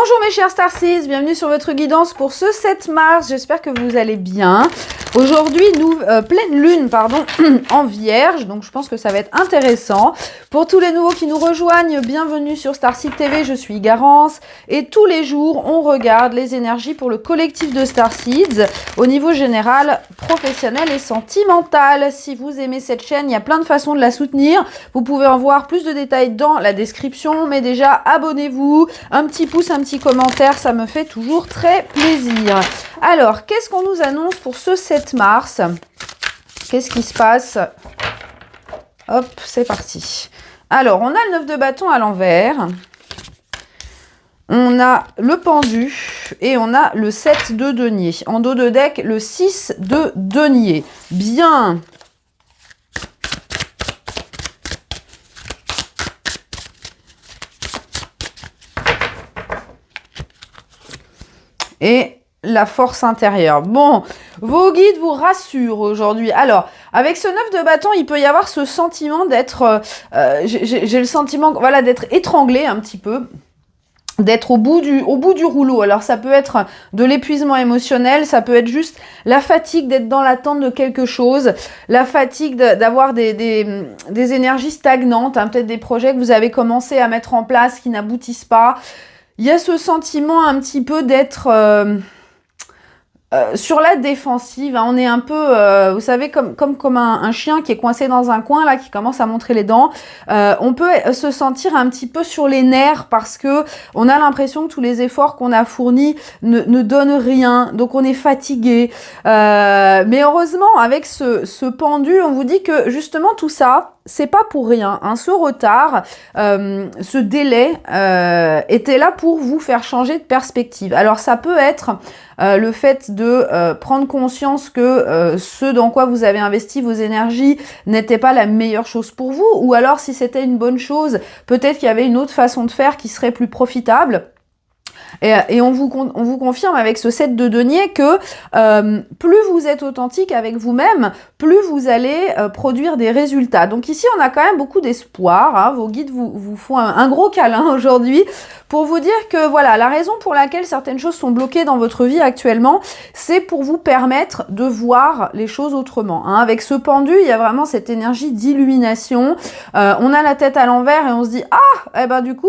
Bonjour mes chers Starseeds, bienvenue sur votre guidance pour ce 7 mars, j'espère que vous allez bien. Aujourd'hui, pleine lune en Vierge, donc je pense que ça va être intéressant. Pour tous les nouveaux qui nous rejoignent, bienvenue sur Starseed TV, je suis Garance et tous les jours, on regarde les énergies pour le collectif de Starseeds au niveau général, professionnel et sentimental. Si vous aimez cette chaîne, il y a plein de façons de la soutenir. Vous pouvez en voir plus de détails dans la description, mais déjà, abonnez-vous, un petit pouce, un petit commentaire, ça me fait toujours très plaisir. Alors, qu'est-ce qu'on nous annonce pour ce 7 mars? Qu'est-ce qui se passe? Hop, c'est parti. Alors, on a le 9 de bâton à l'envers. On a le pendu et on a le 7 de denier. En dos de deck, le 6 de denier. Bien. Et la force intérieure. Bon, vos guides vous rassurent aujourd'hui. Alors, avec ce 9 de bâton, il peut y avoir ce sentiment d'être... j'ai le sentiment voilà, d'être étranglé un petit peu. D'être au bout du rouleau. Alors, ça peut être de l'épuisement émotionnel, ça peut être juste la fatigue d'être dans l'attente de quelque chose, la fatigue d'avoir des énergies stagnantes, hein, peut-être des projets que vous avez commencé à mettre en place qui n'aboutissent pas. Il y a ce sentiment un petit peu d'être sur la défensive. Hein. On est un peu, vous savez, comme un chien qui est coincé dans un coin, là, qui commence à montrer les dents. On peut se sentir un petit peu sur les nerfs parce que on a l'impression que tous les efforts qu'on a fournis ne donnent rien. Donc, on est fatigué. Mais heureusement, avec ce pendu, on vous dit que justement, tout ça, c'est pas pour rien. Hein. Ce retard, ce délai était là pour vous faire changer de perspective. Alors, ça peut être le fait de prendre conscience que ce dans quoi vous avez investi vos énergies n'était pas la meilleure chose pour vous, ou alors si c'était une bonne chose, peut-être qu'il y avait une autre façon de faire qui serait plus profitable. Et on vous confirme avec ce 7 de denier que plus vous êtes authentique avec vous-même, plus vous allez produire des résultats. Donc ici, on a quand même beaucoup d'espoir. Hein. Vos guides vous font un gros câlin aujourd'hui pour vous dire que voilà, la raison pour laquelle certaines choses sont bloquées dans votre vie actuellement, c'est pour vous permettre de voir les choses autrement. Hein. Avec ce pendu, il y a vraiment cette énergie d'illumination. On a la tête à l'envers et on se dit « Ah, eh ben du coup,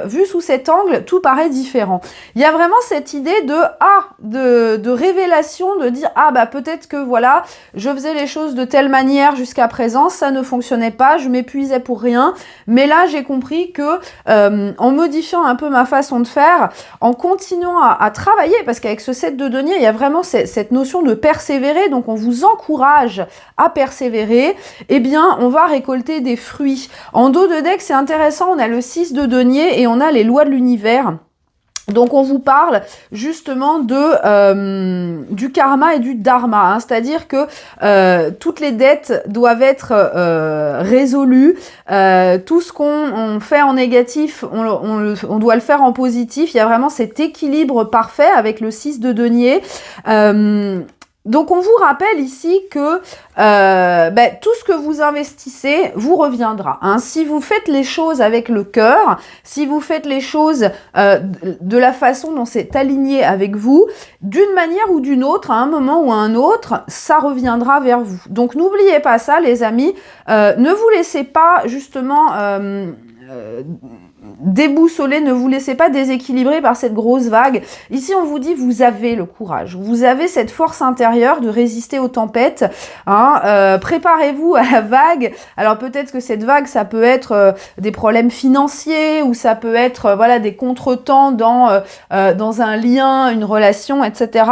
vu sous cet angle, tout paraît différent. » Il y a vraiment cette idée de révélation, de dire « Ah, bah peut-être que voilà, je faisais les choses de telle manière jusqu'à présent, ça ne fonctionnait pas, je m'épuisais pour rien. Mais là, j'ai compris que en modifiant un peu ma façon de faire, en continuant à travailler, parce qu'avec ce 7 de denier, il y a vraiment cette notion de persévérer, donc on vous encourage à persévérer, eh bien, on va récolter des fruits. En dos de deck, c'est intéressant, on a le 6 de denier et on a les lois de l'univers. Donc, on vous parle justement du karma et du dharma, hein, c'est-à-dire que toutes les dettes doivent être résolues, tout ce qu'on fait en négatif, on doit le faire en positif, il y a vraiment cet équilibre parfait avec le 6 de denier. Donc, on vous rappelle ici que tout ce que vous investissez vous reviendra. Hein. Si vous faites les choses avec le cœur, si vous faites les choses de la façon dont c'est aligné avec vous, d'une manière ou d'une autre, à un moment ou à un autre, ça reviendra vers vous. Donc, n'oubliez pas ça, les amis. Ne vous laissez pas, justement... déboussolé, ne vous laissez pas déséquilibrer par cette grosse vague. Ici, on vous dit, vous avez le courage. Vous avez cette force intérieure de résister aux tempêtes. Hein. Préparez-vous à la vague. Alors, peut-être que cette vague, ça peut être des problèmes financiers ou ça peut être voilà, des contretemps dans un lien, une relation, etc.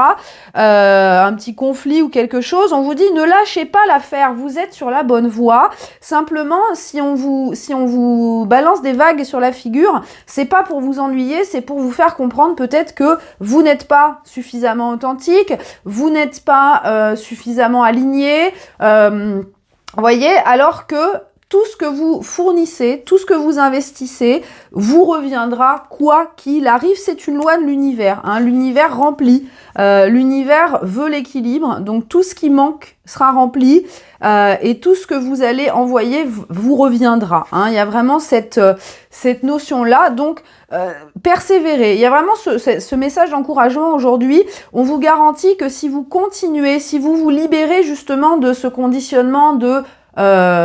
Un petit conflit ou quelque chose. On vous dit, ne lâchez pas l'affaire. Vous êtes sur la bonne voie. Simplement, si on vous balance des vagues sur la figure, c'est pas pour vous ennuyer, c'est pour vous faire comprendre peut-être que vous n'êtes pas suffisamment authentique, vous n'êtes pas suffisamment aligné, voyez, alors que tout ce que vous fournissez, tout ce que vous investissez, vous reviendra quoi qu'il arrive. C'est une loi de l'univers. Hein. L'univers remplit. L'univers veut l'équilibre. Donc tout ce qui manque sera rempli. Et tout ce que vous allez envoyer vous reviendra. Hein. Il y a vraiment cette notion-là. Donc, persévérer. Il y a vraiment ce message d'encouragement aujourd'hui. On vous garantit que si vous continuez, si vous vous libérez justement de ce conditionnement de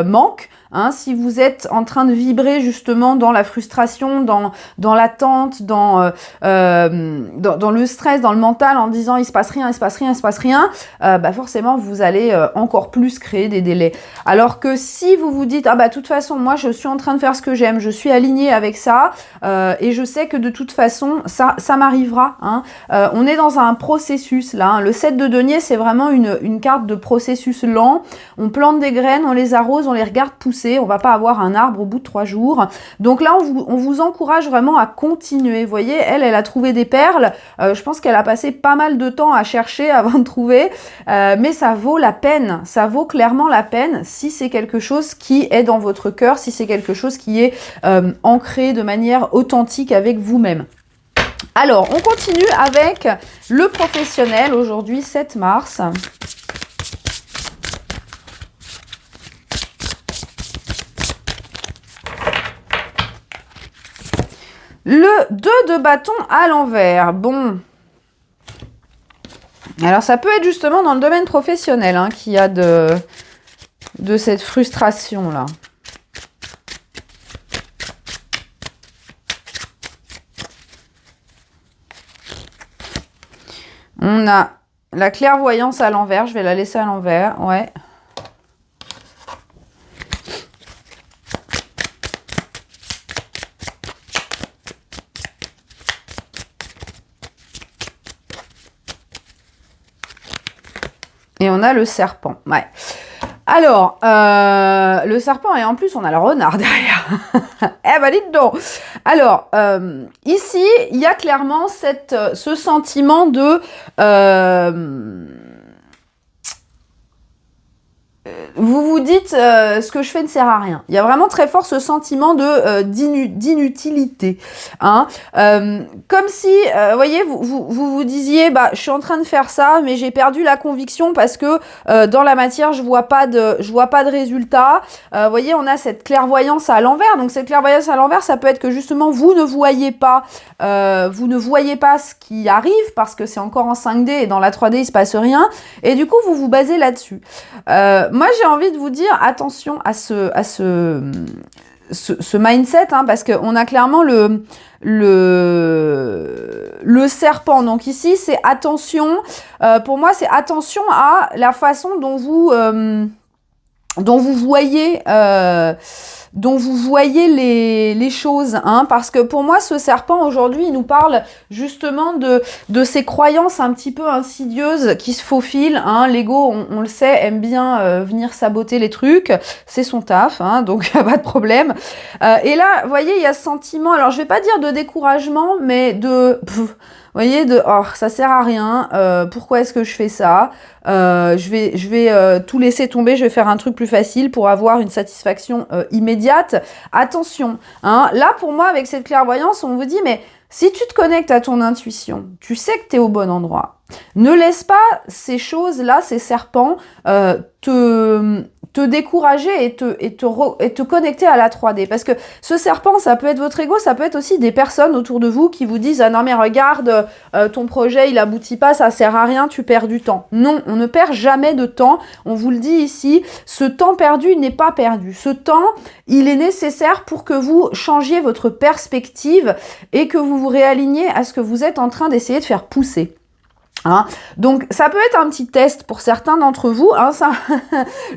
manque, hein, si vous êtes en train de vibrer justement dans la frustration, dans l'attente, dans le stress, dans le mental, en disant il se passe rien, bah forcément vous allez encore plus créer des délais. Alors que si vous vous dites ah bah de toute façon moi je suis en train de faire ce que j'aime, je suis alignée avec ça et je sais que de toute façon ça m'arrivera. Hein. On est dans un processus là. Hein. Le 7 de denier c'est vraiment une carte de processus lent. On plante des graines, on les arrose, on les regarde pousser. On va pas avoir un arbre au bout de 3 jours. Donc là, on vous encourage vraiment à continuer. Vous voyez, elle a trouvé des perles. Je pense qu'elle a passé pas mal de temps à chercher avant de trouver. Mais ça vaut la peine. Ça vaut clairement la peine si c'est quelque chose qui est dans votre cœur, si c'est quelque chose qui est ancré de manière authentique avec vous-même. Alors, on continue avec le professionnel. Aujourd'hui, 7 mars. Le 2 de bâton à l'envers. Bon. Alors, ça peut être justement dans le domaine professionnel hein, qu'il y a de cette frustration-là. On a la clairvoyance à l'envers. Je vais la laisser à l'envers. Ouais. Et on a le serpent. Ouais. Alors, le serpent et en plus on a le renard derrière. Eh ben dites donc. Alors, ici, il y a clairement ce sentiment de... vous vous dites ce que je fais ne sert à rien. Il y a vraiment très fort ce sentiment d'inutilité. Hein. Comme si, voyez, vous disiez, bah, je suis en train de faire ça, mais j'ai perdu la conviction parce que dans la matière, je vois pas de résultat. Voyez, on a cette clairvoyance à l'envers. Donc cette clairvoyance à l'envers, ça peut être que justement vous ne voyez pas ce qui arrive parce que c'est encore en 5D et dans la 3D il se passe rien. Et du coup, vous vous basez là-dessus. Moi, j'ai envie de vous dire attention à ce mindset, hein, parce qu'on a clairement le serpent. Donc ici, c'est attention. Pour moi, c'est attention à la façon dont vous voyez les choses, hein, parce que pour moi, ce serpent, aujourd'hui, il nous parle justement de ces croyances un petit peu insidieuses qui se faufilent, hein. L'ego, on le sait, aime bien venir saboter les trucs, c'est son taf, hein, donc pas de problème. Et là, vous voyez, il y a ce sentiment, alors je vais pas dire de découragement, mais vous voyez, oh, ça sert à rien, pourquoi est-ce que je fais ça? Je vais tout laisser tomber, je vais faire un truc plus facile pour avoir une satisfaction immédiate. Attention, hein, là pour moi avec cette clairvoyance, on vous dit mais si tu te connectes à ton intuition, tu sais que tu es au bon endroit. Ne laisse pas ces choses-là, ces serpents, te décourager et te connecter à la 3D. Parce que ce serpent, ça peut être votre ego, ça peut être aussi des personnes autour de vous qui vous disent « Ah non mais regarde, ton projet il aboutit pas, ça sert à rien, tu perds du temps. » Non, on ne perd jamais de temps. On vous le dit ici, ce temps perdu n'est pas perdu. Ce temps, il est nécessaire pour que vous changiez votre perspective et que vous vous réaligniez à ce que vous êtes en train d'essayer de faire pousser. Hein, donc ça peut être un petit test pour certains d'entre vous, hein, ça,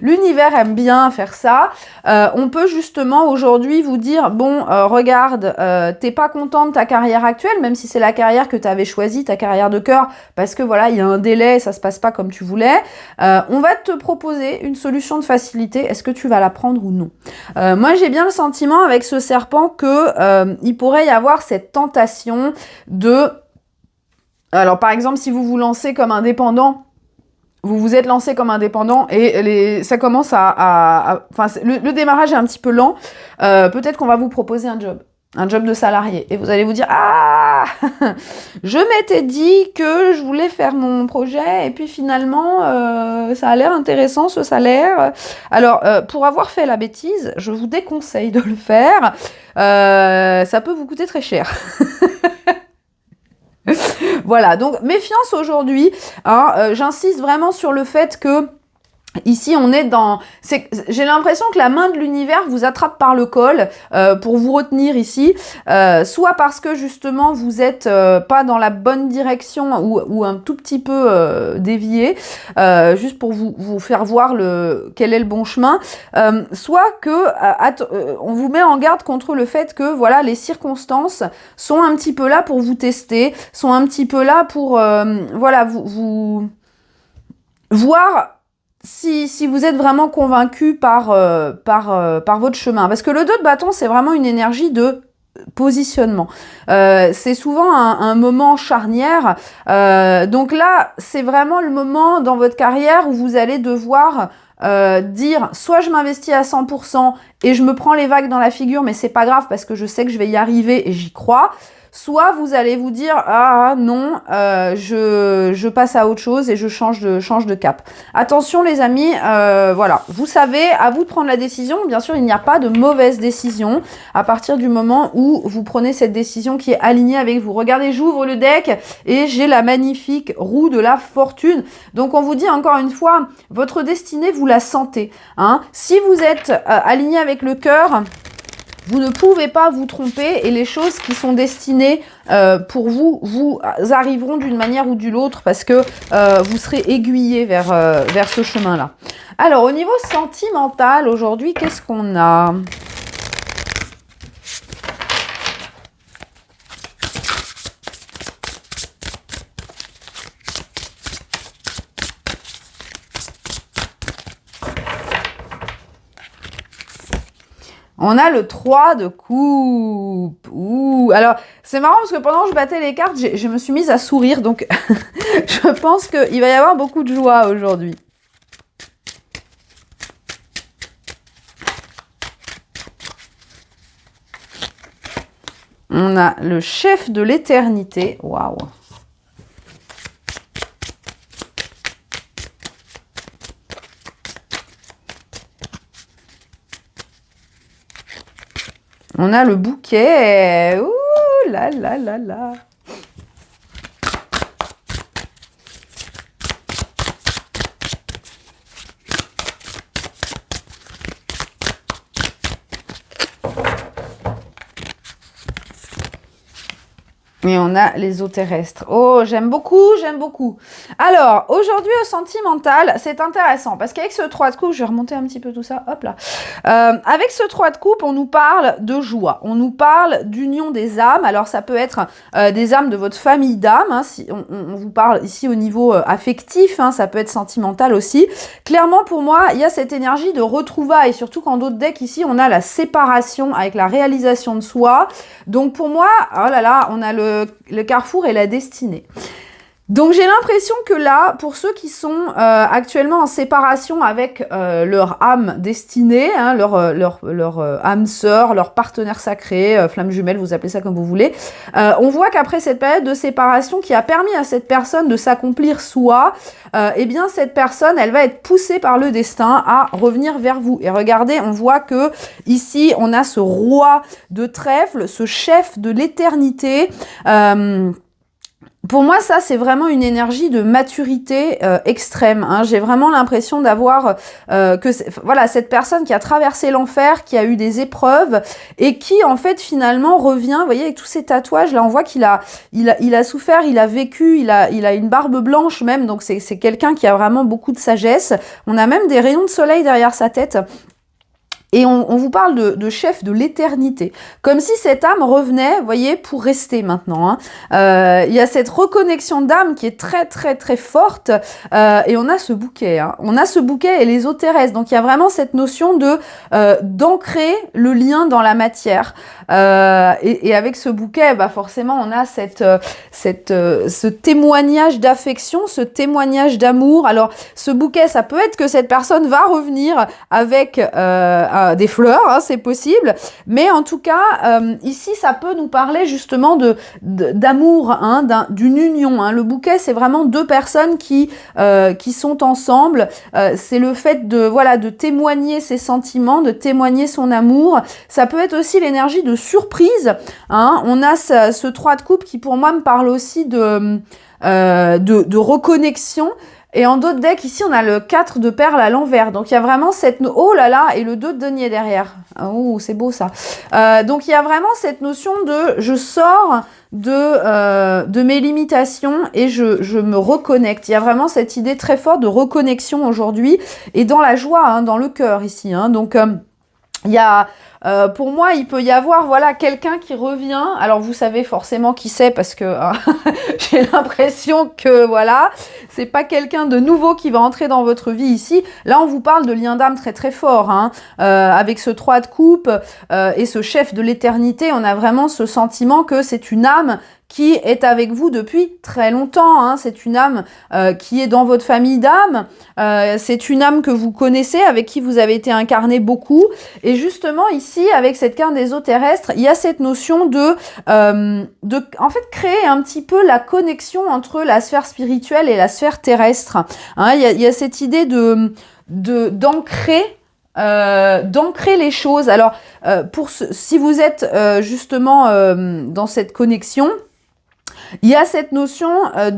l'univers aime bien faire ça. On peut justement aujourd'hui vous dire bon regarde, t'es pas content de ta carrière actuelle, même si c'est la carrière que tu avais choisie, ta carrière de cœur, parce que voilà il y a un délai, ça se passe pas comme tu voulais. On va te proposer une solution de facilité. Est-ce que tu vas la prendre ou non? Moi j'ai bien le sentiment avec ce serpent que il pourrait y avoir cette tentation de... Alors, par exemple, si vous vous lancez comme indépendant, vous vous êtes lancé comme indépendant et ça commence enfin, le démarrage est un petit peu lent. Peut-être qu'on va vous proposer un job de salarié. Et vous allez vous dire, ah, je m'étais dit que je voulais faire mon projet et puis finalement, ça a l'air intéressant ce salaire. Alors, pour avoir fait la bêtise, je vous déconseille de le faire. Ça peut vous coûter très cher. Voilà, donc méfiance aujourd'hui. Hein, j'insiste vraiment sur le fait que ici, on est dans... J'ai l'impression que la main de l'univers vous attrape par le col pour vous retenir ici, soit parce que justement vous êtes pas dans la bonne direction ou un tout petit peu dévié, juste pour vous faire voir quel est le bon chemin, soit que on vous met en garde contre le fait que voilà, les circonstances sont un petit peu là pour vous tester, sont un petit peu là pour voilà, vous voir si vous êtes vraiment convaincu par votre chemin. Parce que le 2 de bâton, c'est vraiment une énergie de positionnement. C'est souvent un moment charnière. Donc là, c'est vraiment le moment dans votre carrière où vous allez devoir dire soit je m'investis à 100% et je me prends les vagues dans la figure, mais c'est pas grave parce que je sais que je vais y arriver et j'y crois. Soit vous allez vous dire ah non, je passe à autre chose et je change de cap. Attention les amis, voilà, vous savez, à vous de prendre la décision. Bien sûr, il n'y a pas de mauvaise décision à partir du moment où vous prenez cette décision qui est alignée avec vous. Regardez, j'ouvre le deck et j'ai la magnifique roue de la fortune. Donc on vous dit encore une fois, votre destinée, vous la sentez. Hein. Si vous êtes aligné avec le cœur, vous ne pouvez pas vous tromper et les choses qui sont destinées pour vous arriveront d'une manière ou d'une autre parce que vous serez aiguillé vers ce chemin-là. Alors, au niveau sentimental, aujourd'hui, qu'est-ce qu'on a ? On a le 3 de coupe. Ouh. Alors, c'est marrant parce que pendant que je battais les cartes, je me suis mise à sourire. Donc, je pense qu'il va y avoir beaucoup de joie aujourd'hui. On a le chef de l'éternité. Waouh. On a le bouquet. Ouh là là là là. Et on a les eaux terrestres. Oh, j'aime beaucoup, j'aime beaucoup. Alors, aujourd'hui, au sentimental, c'est intéressant. Parce qu'avec ce 3 de coupe, je vais remonter un petit peu tout ça. Hop là. Avec ce 3 de coupe, on nous parle de joie. On nous parle d'union des âmes. Alors, ça peut être des âmes de votre famille d'âmes. Hein, si on vous parle ici au niveau affectif. Hein, ça peut être sentimental aussi. Clairement, pour moi, il y a cette énergie de retrouvailles. Surtout qu'en d'autres decks, ici, on a la séparation avec la réalisation de soi. Donc, pour moi, oh là là, on a le carrefour et la destinée. Donc j'ai l'impression que là, pour ceux qui sont actuellement en séparation avec leur âme destinée, hein, leur âme sœur, leur partenaire sacré, flamme jumelle, vous appelez ça comme vous voulez, on voit qu'après cette période de séparation qui a permis à cette personne de s'accomplir soi, eh bien cette personne, elle va être poussée par le destin à revenir vers vous. Et regardez, on voit que ici, on a ce roi de trèfle, ce chef de l'éternité, pour moi, ça, c'est vraiment une énergie de maturité extrême. Hein. J'ai vraiment l'impression d'avoir voilà, cette personne qui a traversé l'enfer, qui a eu des épreuves et qui, en fait, finalement, revient. Vous voyez, avec tous ces tatouages, là, on voit qu'il a souffert, il a vécu, il a une barbe blanche même. Donc, c'est quelqu'un qui a vraiment beaucoup de sagesse. On a même des rayons de soleil derrière sa tête. Et on vous parle de chef de l'éternité, comme si cette âme revenait, vous voyez, pour rester maintenant. Il y a cette reconnexion d'âme qui est très très très forte, et on a ce bouquet. On a ce bouquet et les eaux terrestres. Donc il y a vraiment cette notion d'ancrer le lien dans la matière. Et avec ce bouquet, bah forcément, on a ce témoignage d'affection, ce témoignage d'amour. Alors ce bouquet, ça peut être que cette personne va revenir avec des fleurs, c'est possible, mais en tout cas, ici, ça peut nous parler justement d'amour, d'une union. Le bouquet, c'est vraiment deux personnes qui sont ensemble. C'est le fait de témoigner ses sentiments, de témoigner son amour. Ça peut être aussi l'énergie de surprise. On a ce 3 de coupe qui, pour moi, me parle aussi de reconnexion. Et en d'autres decks, ici, on a le 4 de perles à l'envers. Donc, il y a vraiment oh là là, et le 2 de denier derrière. Oh, c'est beau ça. Donc, il y a vraiment cette notion de je sors de mes limitations et je me reconnecte. Il y a vraiment cette idée très forte de reconnexion aujourd'hui et dans la joie, dans le cœur ici. Donc, il y a... pour moi, il peut y avoir quelqu'un qui revient. Alors, vous savez forcément qui c'est parce que j'ai l'impression que c'est pas quelqu'un de nouveau qui va entrer dans votre vie ici. Là, on vous parle de lien d'âme très très fort. Avec ce 3 de coupe et ce chef de l'éternité, on a vraiment ce sentiment que c'est une âme qui est avec vous depuis très longtemps. C'est une âme qui est dans votre famille d'âmes. C'est une âme que vous connaissez, avec qui vous avez été incarné beaucoup. Et justement, ici, avec cette carte des eaux terrestres, il y a cette notion de en fait, créer un petit peu la connexion entre la sphère spirituelle et la sphère terrestre. Il y a cette idée d'ancrer les choses. Alors, si vous êtes justement dans cette connexion, il y a cette notion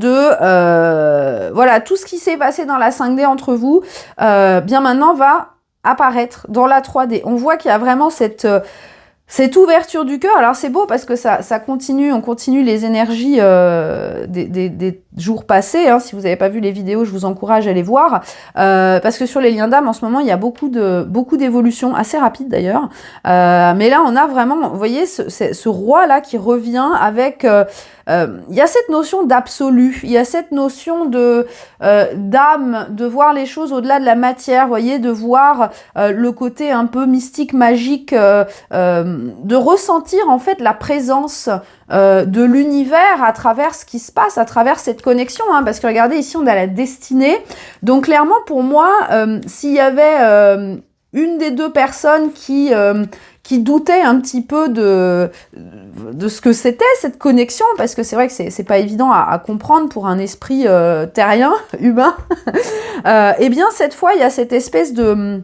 tout ce qui s'est passé dans la 5D entre vous, bien maintenant va apparaître dans la 3D. On voit qu'il y a vraiment cette ouverture du cœur. Alors c'est beau parce que ça continue, on continue les énergies des jours passés. Si vous n'avez pas vu les vidéos, je vous encourage à les voir. Parce que sur les liens d'âme, en ce moment, il y a beaucoup d'évolutions, assez rapides d'ailleurs. Mais là, on a vraiment, vous voyez, ce roi-là qui revient avec... il y a cette notion d'absolu, il y a cette notion d'âme, de voir les choses au-delà de la matière, vous voyez, de voir le côté un peu mystique, magique, de ressentir en fait la présence de l'univers à travers ce qui se passe, à travers cette connexion, parce que regardez, ici on a la destinée. Donc clairement pour moi, s'il y avait une des deux personnes qui doutait un petit peu de ce que c'était cette connexion, parce que c'est vrai que c'est pas évident à comprendre pour un esprit terrien, humain, et bien cette fois il y a cette espèce de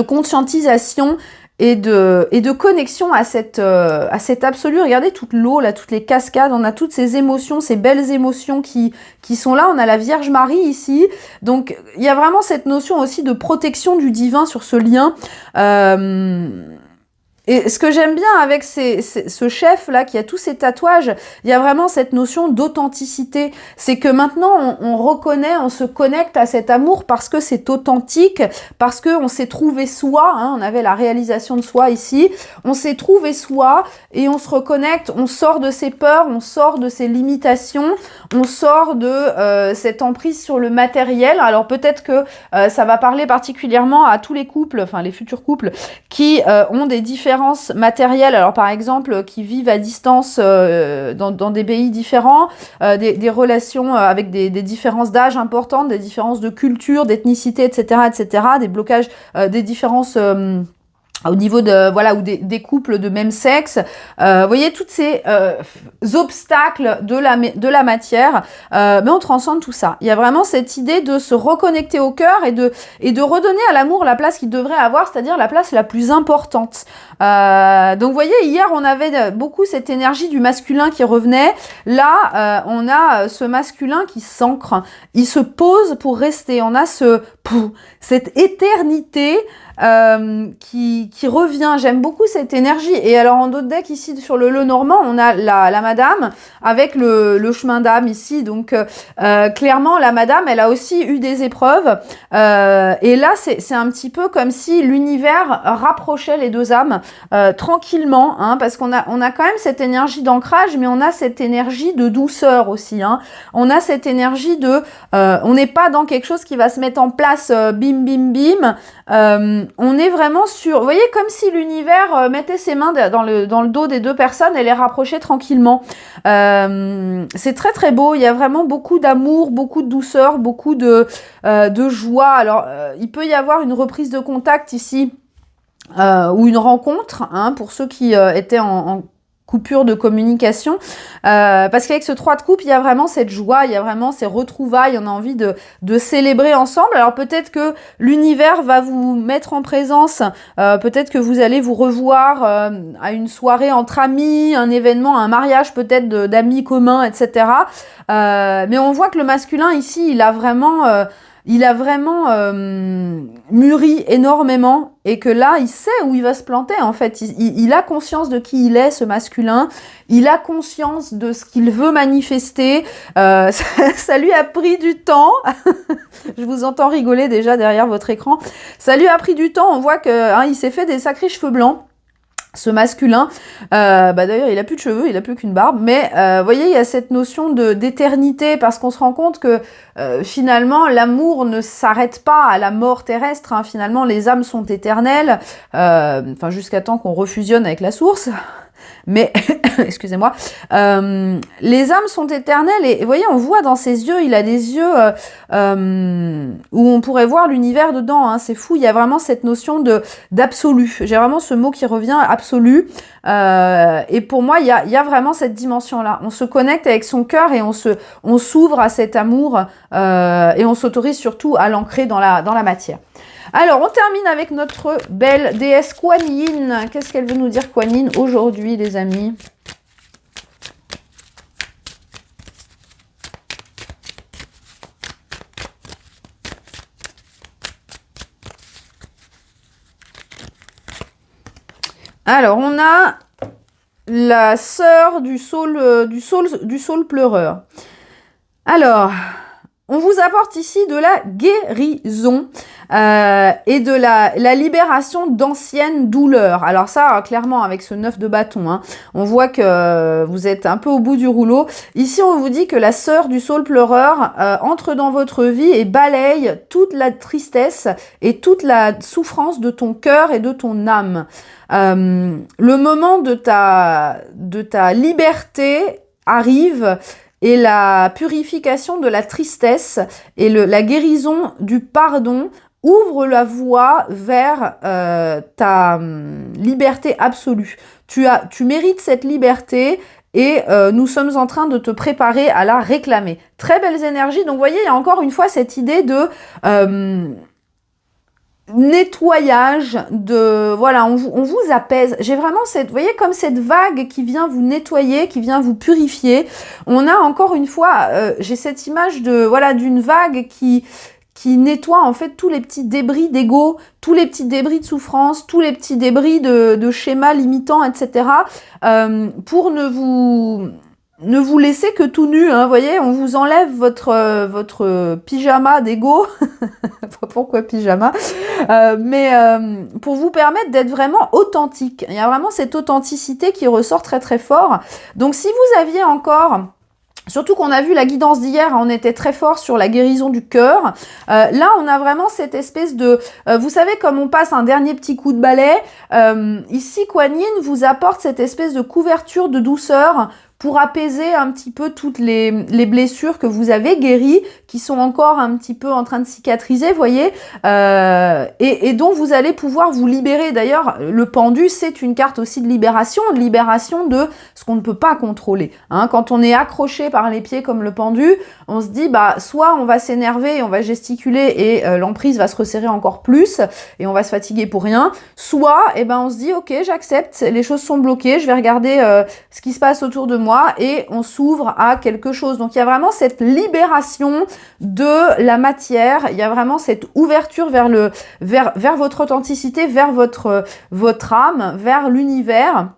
conscientisation et de connexion à cet absolu. Regardez toute l'eau, là, toutes les cascades, on a toutes ces émotions, ces belles émotions qui sont là. On a la Vierge Marie ici. Donc, il y a vraiment cette notion aussi de protection du divin sur ce lien. Et ce que j'aime bien avec ce chef-là, qui a tous ces tatouages, il y a vraiment cette notion d'authenticité. C'est que maintenant, on reconnaît, on se connecte à cet amour parce que c'est authentique, parce qu'on s'est trouvé soi, on avait la réalisation de soi ici, on s'est trouvé soi et on se reconnecte, on sort de ses peurs, on sort de ses limitations, on sort de cette emprise sur le matériel. Alors peut-être que ça va parler particulièrement à tous les couples, enfin les futurs couples, qui ont des différences matérielles, alors par exemple qui vivent à distance dans des pays différents, des relations avec des différences d'âge importantes, des différences de culture, d'ethnicité, etc., des blocages, des différences au niveau ou des couples de même sexe, vous voyez toutes ces obstacles de la matière, mais on transcende tout ça. Il y a vraiment cette idée de se reconnecter au cœur et de redonner à l'amour la place qu'il devrait avoir, c'est-à-dire la place la plus importante. Donc vous voyez, hier on avait beaucoup cette énergie du masculin qui revenait. Là, on a ce masculin qui s'ancre, il se pose pour rester. On a cette éternité qui revient. J'aime beaucoup cette énergie. Et alors en d'autres decks ici sur le Lenormand, on a la madame avec le chemin d'âme ici. Donc clairement la madame, elle a aussi eu des épreuves. Et là c'est un petit peu comme si l'univers rapprochait les deux âmes tranquillement, hein, parce qu'on a quand même cette énergie d'ancrage, mais on a cette énergie de douceur aussi, hein. On a cette énergie de on n'est pas dans quelque chose qui va se mettre en place bim bim bim. On est vraiment sur, vous voyez, comme si l'univers mettait ses mains dans le dos des deux personnes et les rapprochait tranquillement. C'est très très beau. Il y a vraiment beaucoup d'amour, beaucoup de douceur, beaucoup de joie. Alors il peut y avoir une reprise de contact ici ou une rencontre, hein, pour ceux qui étaient en coupure de communication, parce qu'avec ce 3 de coupe, il y a vraiment cette joie, il y a vraiment ces retrouvailles, on a envie de célébrer ensemble. Alors peut-être que l'univers va vous mettre en présence, peut-être que vous allez vous revoir à une soirée entre amis, un événement, un mariage peut-être d'amis communs, etc. Mais on voit que le masculin ici, il a vraiment mûri énormément et que là, il sait où il va se planter en fait. Il a conscience de qui il est, ce masculin. Il a conscience de ce qu'il veut manifester. Ça lui a pris du temps. Je vous entends rigoler déjà derrière votre écran. Ça lui a pris du temps. On voit que il s'est fait des sacrés cheveux blancs. Ce masculin, d'ailleurs il a plus de cheveux, il a plus qu'une barbe, mais vous voyez, il y a cette notion d'éternité, parce qu'on se rend compte que finalement l'amour ne s'arrête pas à la mort terrestre, hein. Finalement les âmes sont éternelles, jusqu'à temps qu'on refusionne avec la source. Mais, excusez-moi, les âmes sont éternelles et vous voyez, on voit dans ses yeux, il a des yeux où on pourrait voir l'univers dedans, hein, c'est fou, il y a vraiment cette notion d'absolu. J'ai vraiment ce mot qui revient, absolu, et pour moi, il y a vraiment cette dimension-là. On se connecte avec son cœur et on s'ouvre à cet amour et on s'autorise surtout à l'ancrer dans la matière. Alors, on termine avec notre belle déesse Kuan Yin. Qu'est-ce qu'elle veut nous dire, Kuan Yin, aujourd'hui, les amis? Alors, on a la sœur du saule pleureur. Alors, on vous apporte ici de la guérison et de la libération d'anciennes douleurs. Alors ça, clairement, avec ce 9 de bâton, hein, on voit que vous êtes un peu au bout du rouleau. Ici, on vous dit que la sœur du saule pleureur entre dans votre vie et balaye toute la tristesse et toute la souffrance de ton cœur et de ton âme. Le moment de ta liberté arrive, et la purification de la tristesse et la guérison du pardon ouvre la voie vers ta liberté absolue. Tu mérites cette liberté et nous sommes en train de te préparer à la réclamer. Très belles énergies. Donc, vous voyez, il y a encore une fois cette idée de nettoyage, voilà, on vous apaise. J'ai vraiment vous voyez, comme cette vague qui vient vous nettoyer, qui vient vous purifier. On a encore une fois, j'ai cette image d'une vague qui nettoie en fait tous les petits débris d'ego, tous les petits débris de souffrance, tous les petits débris de schémas limitants, etc. Pour ne vous laissez que tout nu, hein, voyez, on vous enlève votre pyjama d'ego. Pourquoi pyjama? Pour vous permettre d'être vraiment authentique. Il y a vraiment cette authenticité qui ressort très très fort. Donc si vous aviez encore... Surtout qu'on a vu la guidance d'hier, on était très fort sur la guérison du cœur. Là, on a vraiment cette espèce de... vous savez, comme on passe un dernier petit coup de balai, ici, Kuan Yin vous apporte cette espèce de couverture de douceur pour apaiser un petit peu toutes les blessures que vous avez guéries, qui sont encore un petit peu en train de cicatriser, vous voyez, et dont vous allez pouvoir vous libérer. D'ailleurs, le pendu, c'est une carte aussi de libération de ce qu'on ne peut pas contrôler. Hein. Quand on est accroché par les pieds comme le pendu, on se dit, soit on va s'énerver, on va gesticuler et l'emprise va se resserrer encore plus et on va se fatiguer pour rien, soit, on se dit, ok, j'accepte, les choses sont bloquées, je vais regarder ce qui se passe autour de moi, et on s'ouvre à quelque chose. Donc il y a vraiment cette libération de la matière. Il y a vraiment cette ouverture vers votre authenticité, vers votre âme, vers l'univers.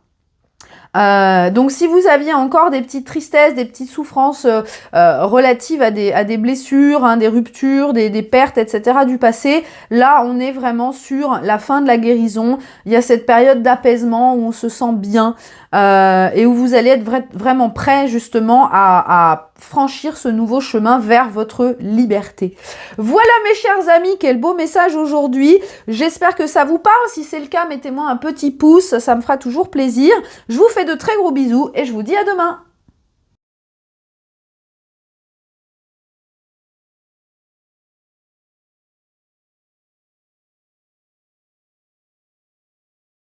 Donc si vous aviez encore des petites tristesses, des petites souffrances relatives à des blessures, hein, des ruptures, des pertes, etc. du passé, là on est vraiment sur la fin de la guérison. Il y a cette période d'apaisement où on se sent bien et où vous allez être vraiment prêt justement à franchir ce nouveau chemin vers votre liberté. Voilà mes chers amis, quel beau message aujourd'hui. J'espère que ça vous parle. Si c'est le cas, mettez-moi un petit pouce, ça me fera toujours plaisir. Je vous fais de très gros bisous et je vous dis à demain.